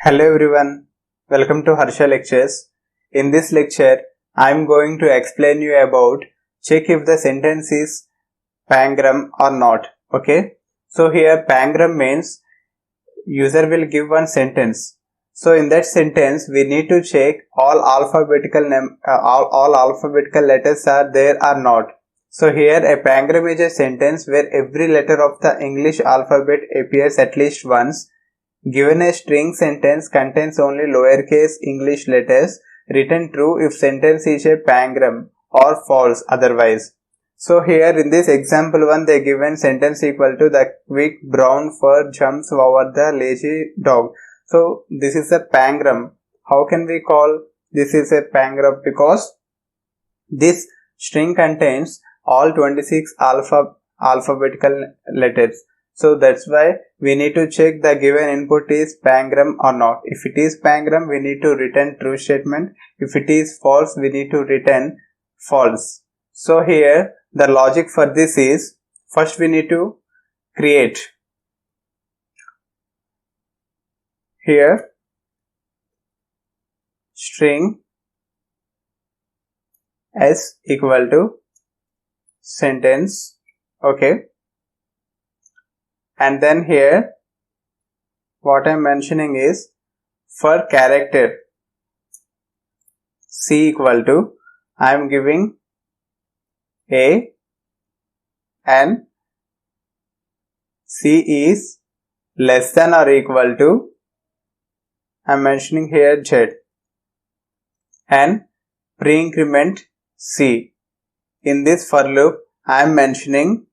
Hello everyone, welcome to Harsha Lectures. In this lecture, I am going to explain you about check if the sentence is pangram or not. Okay, so here pangram means user will give one sentence. So in that sentence, we need to check all alphabetical letters are there or not. So here a pangram is a sentence where every letter of the English alphabet appears at least once. Given a string sentence contains only lowercase English letters, written true if sentence is a pangram or false otherwise. So here in this example one, they given sentence equal to the quick brown fur jumps over the lazy dog. So this is a pangram. How can we call this is a pangram? Because this string contains all 26 alphabetical letters. So that's why we need to check the given input is pangram or not. If it is pangram, we need to return true statement. If it is false, we need to return false. So here the logic for this is, first we need to create here string s equal to sentence. Okay. And then here what I am mentioning is for character C equal to, I am giving A and C is less than or equal to, I am mentioning here Z, and pre-increment C. In this for loop I am mentioning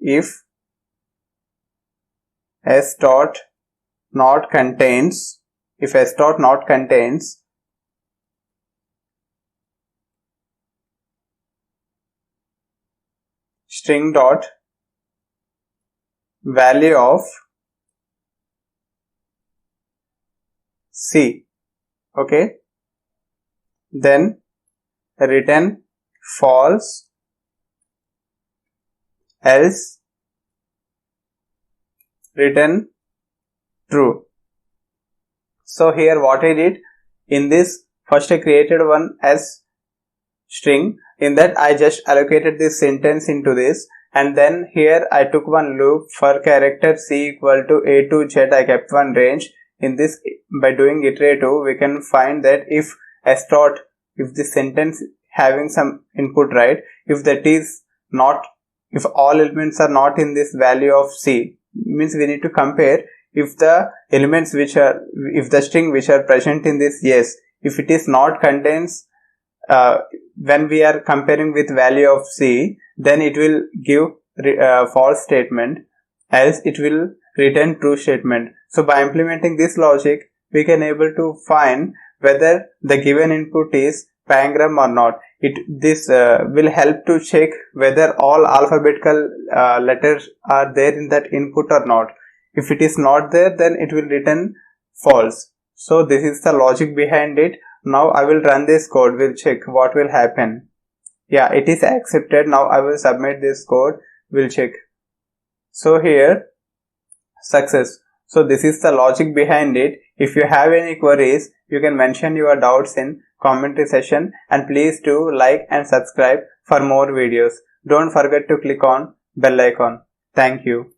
if s dot not contains, if s dot not contains string dot value of C, okay, then return false, else return true. So here what I did, in this first I created one as string, in that I just allocated this sentence into this, and then here I took one loop for character C equal to A to Z. I kept one range. In this, by doing iterative, we can find that if s dot, if the sentence having some input, right, if that is not, if all elements are not in this value of C, means we need to compare if the elements which are, if the string which are present in this, yes, if it is not contains, when we are comparing with value of C, then it will give false statement, else it will return true statement. So by implementing this logic, we can able to find whether the given input is pangram or not. This will help to check whether all alphabetical letters are there in that input or not. If it is not there, then it will return false. So this is the logic behind it. Now I will run this code, we'll check what will happen. Yeah, it is accepted. Now I will submit this code, we'll check. So here success. So this is the logic behind it. If you have any queries, you can mention your doubts in commentary section, and please do like and subscribe for more videos. Don't forget to click on bell icon. Thank you.